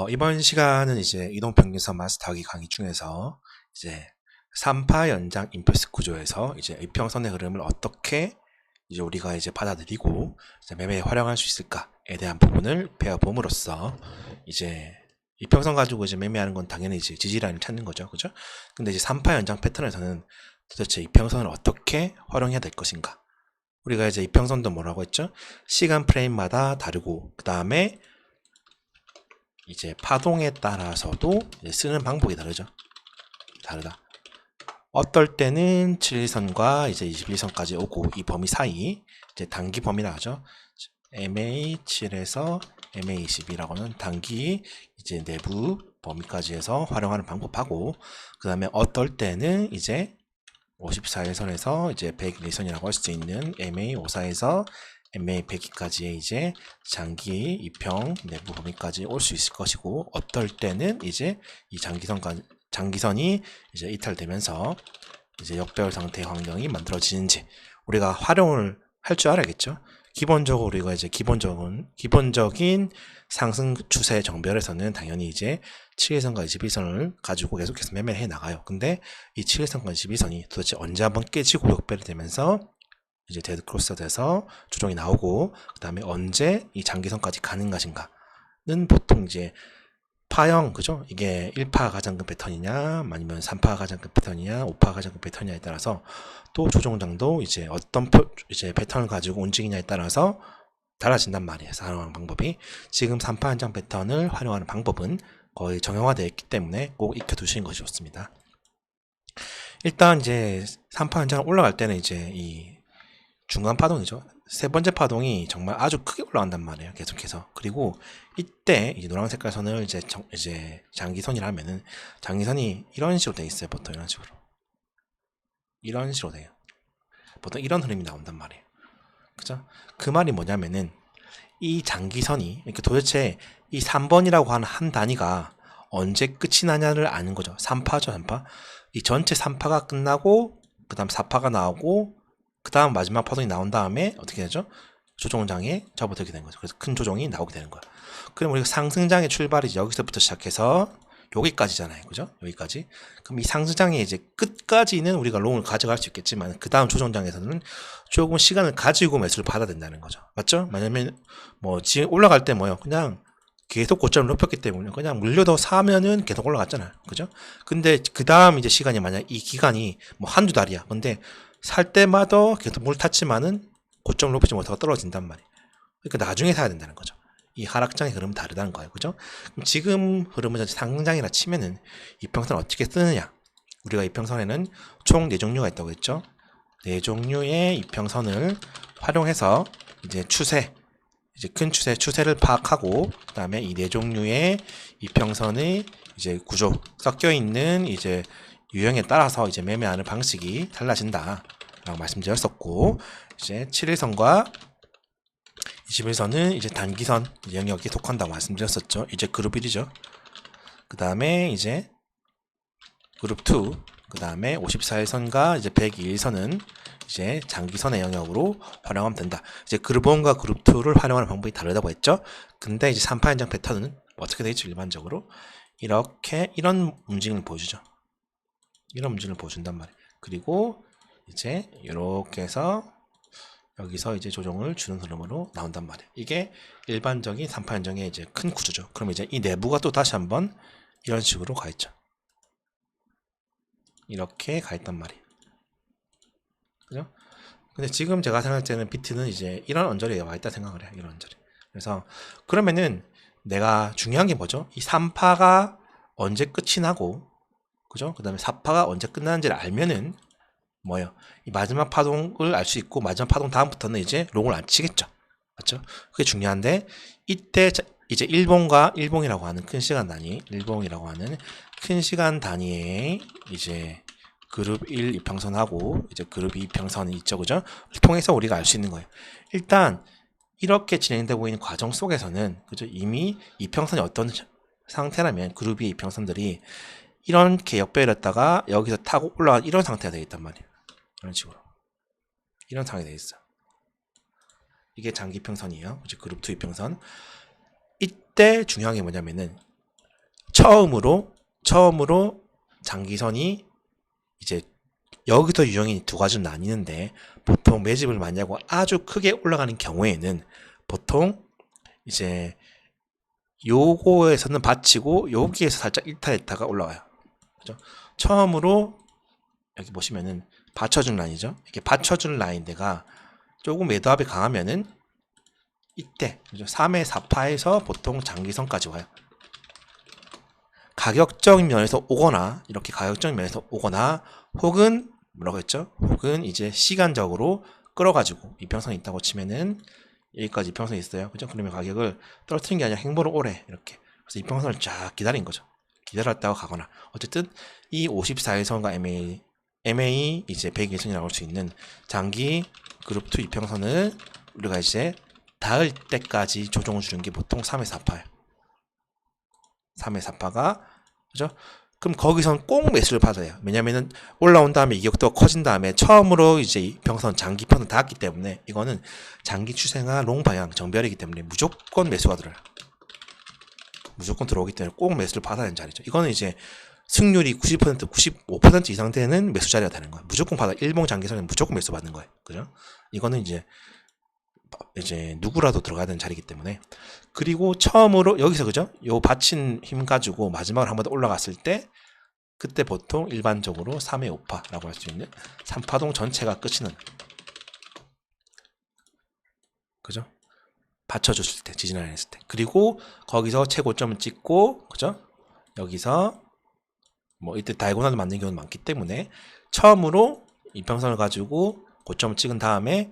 이번 시간은 이제 이동평균선 마스터하기 강의 중에서 이제 3파 연장 임펄스 구조에서 이제 이평선의 흐름을 어떻게 이제 우리가 이제 받아들이고 이제 매매에 활용할 수 있을까에 대한 부분을 배워봄으로써 이제 이평선 가지고 이제 매매하는 건 당연히 이제 지지라인을 찾는 거죠. 그죠? 근데 이제 3파 연장 패턴에서는 도대체 이평선을 어떻게 활용해야 될 것인가? 우리가 이제 이평선도 뭐라고 했죠? 시간 프레임마다 다르고, 그 다음에 이제 파동에 따라서도 이제 쓰는 방법이 다르다. 어떨 때는 7일선과 이제 21선까지 오고 이 범위 사이 이제 단기 범위라 하죠. MA7에서 MA20이라고는 단기 이제 내부 범위까지 해서 활용하는 방법하고, 그 다음에 어떨 때는 이제 54일선에서 이제 101선이라고 할 수 있는 MA54에서 MA102까지의 이제 장기 이평 내부 범위까지 올 수 있을 것이고, 어떨 때는 이제 이 장기선이 이제 이탈되면서 이제 역배열 상태의 환경이 만들어지는지 우리가 활용을 할 줄 알아야겠죠. 기본적으로 우리가 이제 기본적인 상승 추세 정별에서는 당연히 이제 7일선과 21선을 가지고 계속해서 매매를 해 나가요. 근데 이 7일선과 21선이 도대체 언제 한번 깨지고 역배열이 되면서 이제 데드 크로스가 돼서 조정이 나오고, 그 다음에 언제 이 장기선까지 가는 것인가는 보통 이제 파형, 그죠? 이게 1파 가장금 패턴이냐, 아니면 3파 가장금 패턴이냐, 5파 가장금 패턴이냐에 따라서 또 조정장도 이제 어떤 이제 패턴을 가지고 움직이냐에 따라서 달라진단 말이에요. 활용하는 방법이. 지금 3파 한장 패턴을 활용하는 방법은 거의 정형화되어 있기 때문에 꼭 익혀두시는 것이 좋습니다. 일단 이제 3파 한장 올라갈 때는 이제 이 중간 파동이죠. 세 번째 파동이 정말 아주 크게 올라간단 말이에요. 계속해서. 그리고 이때 이제 노란 색깔 선을 이제 장기선이라면은 장기선이 이런 식으로 돼 있어요. 보통 이런 식으로. 이런 식으로 돼요. 보통 이런 흐름이 나온단 말이에요. 그죠? 그 말이 뭐냐면은 이 장기선이 이렇게 도대체 이 3번이라고 하는 한 단위가 언제 끝이 나냐를 아는 거죠. 3파죠, 3파. 이 전체 3파가 끝나고 그 다음 4파가 나오고 그 다음 마지막 파동이 나온 다음에 어떻게 되죠? 조정장에 접어들게 되는 거죠. 그래서 큰 조정이 나오게 되는 거야. 그럼 우리가 상승장의 출발이 여기서부터 시작해서 여기까지잖아요. 그죠? 여기까지. 그럼 이 상승장의 이제 끝까지는 우리가 롱을 가져갈 수 있겠지만, 그 다음 조정장에서는 조금 시간을 가지고 매수를 받아야 된다는 거죠. 맞죠? 왜냐면, 지금 올라갈 때 그냥 계속 고점을 높였기 때문에 그냥 물려도 사면은 계속 올라갔잖아요. 그죠? 근데 그 다음 이제 시간이 만약 이 기간이 한두 달이야. 근데 살 때마다 계속 물 탔지만은 고점을 높이지 못하고 떨어진단 말이에요. 그러니까 나중에 사야 된다는 거죠. 이 하락장의 흐름은 다르다는 거예요. 그죠? 그럼 지금 흐름은 상승장이라 치면은 이평선을 어떻게 쓰느냐? 우리가 이평선에는 총 4종류가 있다고 했죠. 4종류의 이평선을 활용해서 이제 이제 큰 추세를 파악하고, 그 다음에 이 4종류의 이평선의 이제 구조, 섞여 있는 이제 유형에 따라서 이제 매매하는 방식이 달라진다 라고 말씀드렸었고, 이제 7일선과 21선은 이제 단기선 영역에 속한다고 말씀드렸었죠. 이제 그룹 1이죠. 그 다음에 이제 그룹 2, 그 다음에 54일선과 이제 102일선은 이제 장기선의 영역으로 활용하면 된다. 이제 그룹 1과 그룹 2를 활용하는 방법이 다르다고 했죠. 근데 이제 3파 연장 패턴은 어떻게 되겠죠? 일반적으로 이런 움직임을 보여주죠. 이런 움직임을 보여준단 말이에요. 그리고 이제 이렇게 해서 여기서 이제 조정을 주는 흐름으로 나온단 말이에요. 이게 일반적인 3파 연장의 이제 큰 구조죠. 그럼 이제 이 내부가 또 다시 한번 이런 식으로 가 있죠. 이렇게 가 있단 말이에요. 그죠? 근데 지금 제가 생각할 때는 비트는 이제 이런 언저리에 와 있다 생각을 해요. 이런 언저리. 그래서 그러면은 내가 중요한 게 뭐죠? 이 3파가 언제 끝이 나고, 그죠? 그 다음에 4파가 언제 끝나는지를 알면은 이 마지막 파동을 알 수 있고, 마지막 파동 다음부터는 이제 롱을 안 치겠죠. 맞죠? 그게 중요한데, 이때 이제 일봉이라고 하는 큰 시간 단위, 일봉이라고 하는 큰 시간 단위의 이제 그룹 1 이평선하고 이제 그룹 2 이평선이 있죠. 그죠? 통해서 우리가 알 수 있는 거예요. 일단 이렇게 진행되고 있는 과정 속에서는, 그죠? 이미 이평선이 어떤 상태라면 그룹 2 이평선들이 이렇게 역배열했다가 여기서 타고 올라간 이런 상태가 되겠단 말이에요. 이런 식으로. 이런 상황이 되어 있어. 이게 장기평선이에요. 그룹 2 이평선. 이때 중요한 게 뭐냐면은 처음으로 장기선이 이제 여기서 유형이 두 가지로 나뉘는데 보통 매집을 많이 하고 아주 크게 올라가는 경우에는 보통 이제 요거에서는 받치고 여기에서 살짝 일탈했다가 올라와요. 그죠? 처음으로 여기 보시면은 받쳐준 라인이죠. 이게 받쳐준 라인대가 조금 매도압이 강하면은 이때 3의 4파에서 보통 장기선까지 와요. 가격적인 면에서 오거나 이렇게 가격적인 면에서 오거나 혹은 뭐라고 했죠? 혹은 이제 시간적으로 끌어가지고 이평선이 있다고 치면은 여기까지 이평선이 있어요. 그죠? 그러면 가격을 떨어뜨린 게 아니라 행보를 오래 이렇게 그래서 이평선을 쫙 기다린 거죠. 기다렸다가 가거나 어쨌든 이 54일선과 MA 이제 100일선이라고 할 수 있는 장기 그룹 2 이평선을 우리가 이제 닿을 때까지 조정을 주는 게 보통 3의 4파예요. 3의 4파가 그죠? 그럼 거기선 꼭 매수를 받아요. 왜냐면은 올라온 다음에 이격도가 커진 다음에 처음으로 이제 이평선 장기 편을 닿았기 때문에 이거는 장기 추세나 롱 방향 정별이기 때문에 무조건 매수가 들어요. 무조건 들어오기 때문에 꼭 매수를 받아야 하는 자리죠. 이거는 이제 승률이 90%, 95% 이상 되는 매수 자리가 되는 거예요. 무조건 받아. 일봉 장기선은 무조건 매수 받는 거예요. 그죠? 이거는 이제 누구라도 들어가야 되는 자리이기 때문에 그리고 처음으로 여기서 그죠? 요 받친 힘 가지고 마지막으로 한 번 더 올라갔을 때 그때 보통 일반적으로 3의 5파라고 할 수 있는 3파동 전체가 끝이 나는 그죠? 받쳐줬을 때 지지난해 했을 때 그리고 거기서 최고점을 찍고 그죠? 여기서 뭐 이때 다이고날을 만든 경우는 많기 때문에 처음으로 이평선을 가지고 고점을 찍은 다음에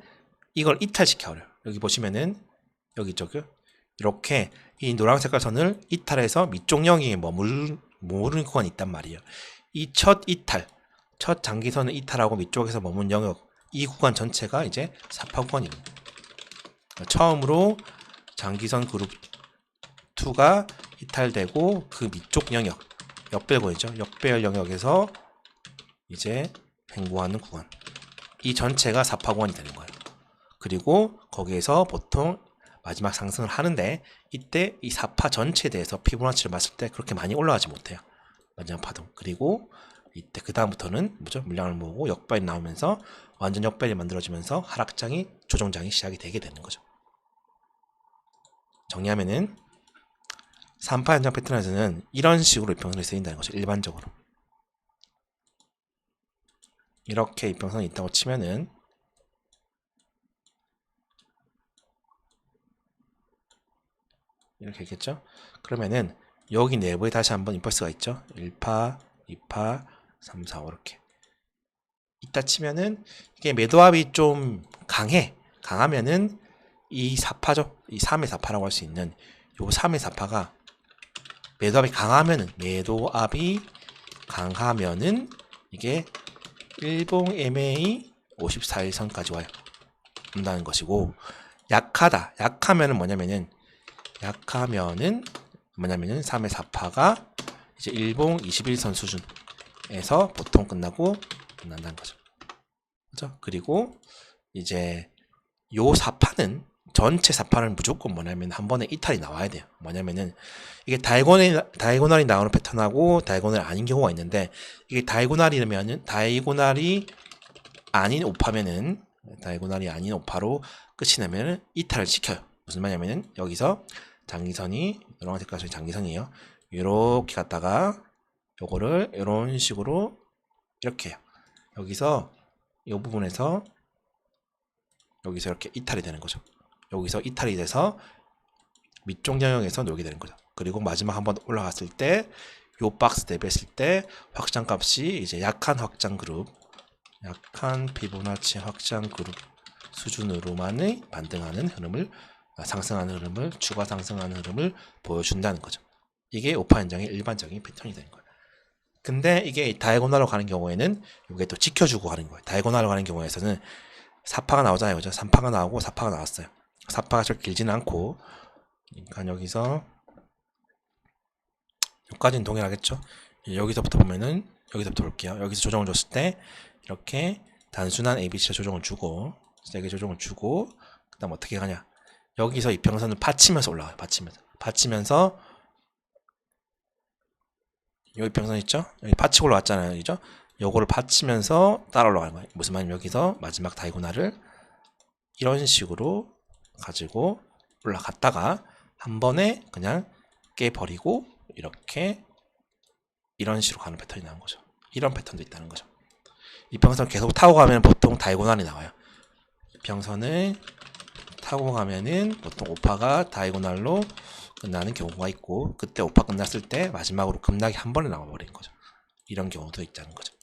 이걸 이탈시켜요. 여기 보시면은 여기 있죠. 이렇게 이 노란 색깔 선을 이탈해서 밑쪽 영역에 머무르는 구간이 있단 말이에요. 이 첫 이탈, 첫 장기선을 이탈하고 밑쪽에서 머문 영역 이 구간 전체가 이제 4파 구간입니다. 처음으로 장기선 그룹 2가 이탈되고 그 밑쪽 영역 역배열권이죠. 역배열 영역에서 이제 횡보하는 구간 이 전체가 4파 구간이 되는 거예요. 그리고 거기에서 보통 마지막 상승을 하는데 이때 이 4파 전체에 대해서 피보나치를 봤을 때 그렇게 많이 올라가지 못해요. 마지막 파동. 그리고 이때 그 다음부터는 뭐죠? 물량을 모으고 역발이 나오면서 완전 역발이 만들어지면서 하락장이 조정장이 시작이 되게 되는 거죠. 정리하면은 3파 연장 패턴에서는 이런 식으로 이평선이 쓰인다는 거죠. 일반적으로. 이렇게 이평선이 있다고 치면은 이렇게 있겠죠? 그러면은 여기 내부에 다시 한번 임펄스가 있죠? 1파, 2파, 3, 4, 5 이렇게 있다 치면은 이게 매도압이 좀 강하면은 이 4파죠? 이 3의 4파라고 할 수 있는 요 3의 4파가 매도압이 강하면은 이게 일봉 MA 54일선까지 와요. 온다는 것이고 약하면은 뭐냐면은 3의 4파가 이제 일봉 21선 수준에서 보통 끝난다는 거죠. 그죠? 그리고 이제 요 4파는 전체 4파는 무조건 뭐냐면 한 번에 이탈이 나와야 돼요. 뭐냐면은 이게 다이고날이 나오는 패턴하고 다이고날이 아닌 경우가 있는데 이게 다이고날이 아닌 오파로 끝이 나면은 이탈을 시켜요. 무슨 말이냐면은 여기서 장기선이 노란 색깔 장기선이에요. 이렇게 갔다가 요거를 이런 식으로 이렇게 해요. 여기서 이 부분에서 여기서 이렇게 이탈이 되는 거죠. 여기서 이탈이 돼서 밑쪽 영역에서 놀게 되는 거죠. 그리고 마지막 한번 올라갔을 때 요 박스 대비했을 때 확장값이 이제 약한 피보나치 확장 그룹 수준으로만의 반등하는 흐름을 추가 상승하는 흐름을 보여준다는 거죠. 이게 오파 현장의 일반적인 패턴이 되는 거예요. 근데 이게 다이고날로 가는 경우에는 이게 또 지켜주고 가는 거예요. 다이고날로 가는 경우에서는 4파가 나오잖아요. 그죠? 3파가 나오고 4파가 나왔어요. 4파가 저렇게 길지는 않고 그러니까 여기서 여기까지는 동일하겠죠. 여기서부터 보면은 여기서부터 볼게요. 여기서 조정을 줬을 때 이렇게 단순한 ABC 조정을 주고 세게 조정을 주고 그 다음 어떻게 가냐 여기서 이평선을 받치면서 올라가요. 받치면서 받치면서 여기 평선 있죠? 여기 받치고 올라왔잖아요. 그죠? 요거를 받치면서 따라 올라가는 거예요. 무슨 말이냐면 여기서 마지막 다이고나를 이런 식으로 가지고 올라갔다가 한 번에 그냥 깨버리고 이렇게 이런 식으로 가는 패턴이 나온 거죠. 이런 패턴도 있다는 거죠. 이평선 계속 타고 가면 보통 다이고날이 나와요. 이평선을 타고 가면은 보통 오파가 다이고날로 끝나는 경우가 있고, 그때 오파 끝났을 때 마지막으로 급락이 한 번에 나와버리는 거죠. 이런 경우도 있다는 거죠.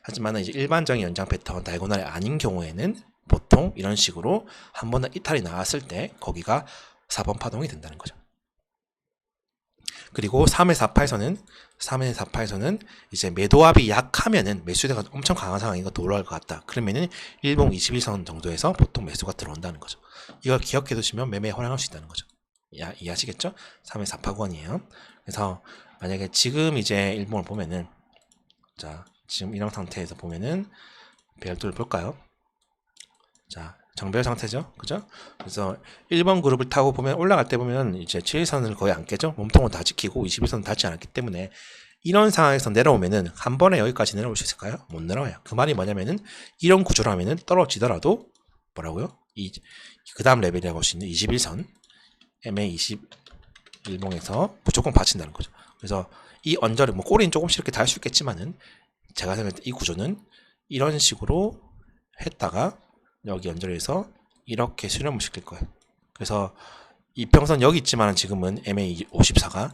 하지만 이제 일반적인 연장 패턴 다이고날이 아닌 경우에는 보통 이런 식으로 한 번에 이탈이 나왔을 때 거기가 4번 파동이 된다는 거죠. 그리고 3회 4파에서는 이제 매도압이 약하면은 매수대가 엄청 강한 상황이고 돌아갈 것 같다. 그러면은 일봉 21선 정도에서 보통 매수가 들어온다는 거죠. 이걸 기억해 두시면 매매에 활용할 수 있다는 거죠. 이해하시겠죠? 3회 4파권이에요. 그래서 만약에 지금 이제 일봉을 보면은, 자, 지금 이런 상태에서 보면은 별도를 볼까요? 자, 정별 상태죠. 그죠? 그래서 1번 그룹을 타고 보면 올라갈 때 보면 이제 7일선을 거의 안 깨죠. 몸통은 다 지키고 21선은 닿지 않았기 때문에 이런 상황에서 내려오면은 한 번에 여기까지 내려올 수 있을까요? 못 내려와요. 그 말이 뭐냐면은 이런 구조라면은 떨어지더라도 뭐라고요? 그 다음 레벨이라고 할 수 있는 21선 MA 21봉에서 무조건 받친다는 거죠. 그래서 이 언저리 뭐 꼬리는 조금씩 이렇게 닿을 수 있겠지만은 제가 생각할 때 이 구조는 이런 식으로 했다가 여기 연결해서 이렇게 수렴을 시킬 거예요. 그래서 이평선 여기 있지만 지금은 MA54가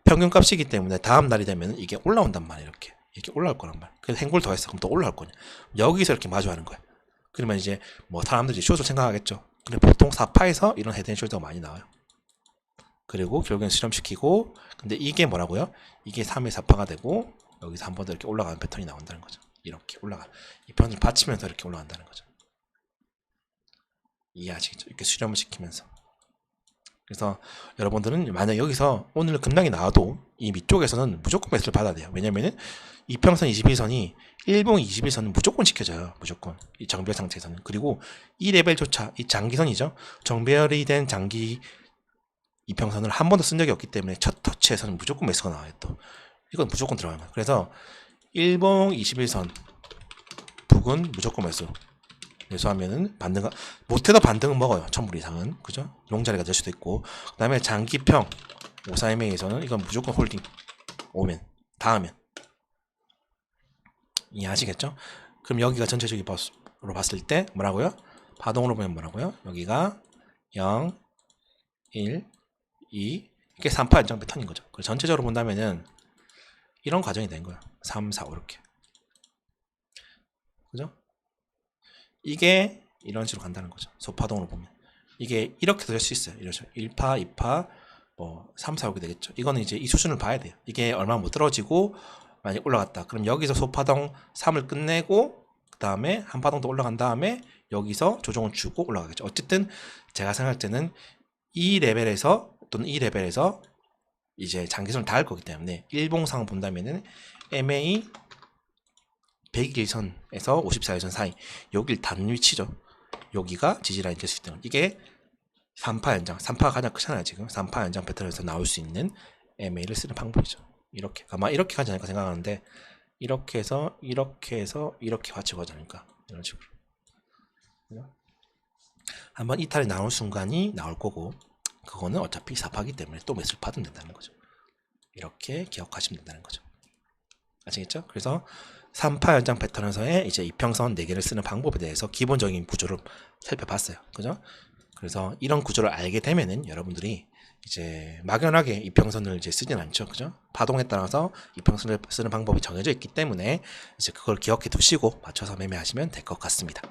평균값이기 때문에 다음 날이 되면 이게 올라온단 말이에요. 이렇게 올라올 거란 말이에요. 그래서 행굴 더했어. 그럼 또 올라올 거냐. 여기서 이렇게 마주하는 거예요. 그러면 이제 뭐 사람들이 숏을 생각하겠죠. 근데 보통 4파에서 이런 헤드앤숄더가 많이 나와요. 그리고 결국엔 수렴시키고, 근데 이게 뭐라고요? 이게 3의 4파가 되고 여기서 한 번 더 이렇게 올라가는 패턴이 나온다는 거죠. 이렇게 올라가. 이 편을 받치면서 이렇게 올라간다는 거죠. 이해하시겠죠? 이렇게 수렴을 시키면서. 그래서 여러분들은 만약 여기서 오늘 급락이 나와도 이 밑쪽에서는 무조건 매수를 받아야 돼요. 왜냐면은 이평선 21선이 일봉 21선은 무조건 지켜져요. 무조건. 이 정별 상태에서는. 그리고 이 레벨조차 이 장기선이죠. 정별이 된 장기 이평선을 한 번도 쓴 적이 없기 때문에 첫 터치에서는 무조건 매수가 나와요. 또 이건 무조건 들어가요. 그래서 일봉 21선 북은 무조건 매수하면은 반등가 못해도 반등은 먹어요. 1000불 이상은. 그죠? 롱자리가 될 수도 있고. 그 다음에 장기평 54MA에서는 이건 무조건 홀딩 오면 닿으면. 이해하시겠죠? 그럼 여기가 전체적으로 봤을 때 뭐라고요? 파동으로 보면 뭐라고요? 여기가 0 1 2 이게 3파 연장 패턴인 거죠. 그래서 전체적으로 본다면은 이런 과정이 된 거예요. 3, 4 이렇게. 그죠? 이게 이런 식으로 간다는 거죠. 소파동으로 보면. 이게 이렇게도 될 수 있어요. 이런 식으로 1파, 2파, 뭐 3, 4 이렇게 되겠죠. 이거는 이제 이 수준을 봐야 돼요. 이게 얼마 못 떨어지고 만약 올라갔다. 그럼 여기서 소파동 3을 끝내고 그 다음에 한 파동 더 올라간 다음에 여기서 조정을 주고 올라가겠죠. 어쨌든 제가 생각할 때는 이 레벨에서 또는 이 레벨에서 이제 장기선을 닿을 거기 때문에 일봉상 본다면은 MA 101선에서 54일선 사이 여길 닿는 위치죠. 여기가 지지라인 될 수 있다는 이게 3파 연장, 3파가 가장 크잖아요. 지금 3파 연장 패턴에서 나올 수 있는 MA를 쓰는 방법이죠. 이렇게 아마 이렇게 가지 않을까 생각하는데 이렇게 해서 이렇게 같이 가지 않을까 이런 식으로 한번 이탈이 나올 순간이 나올 거고 그거는 어차피 4파기 때문에 또 매수를 받으면 된다는 거죠. 이렇게 기억하시면 된다는 거죠. 아시겠죠? 그래서 3파 연장 패턴에서의 이제 이평선 4개를 쓰는 방법에 대해서 기본적인 구조를 살펴봤어요. 그죠? 그래서 이런 구조를 알게 되면은 여러분들이 이제 막연하게 이평선을 이제 쓰진 않죠. 그죠? 파동에 따라서 이평선을 쓰는 방법이 정해져 있기 때문에 이제 그걸 기억해 두시고 맞춰서 매매하시면 될 것 같습니다.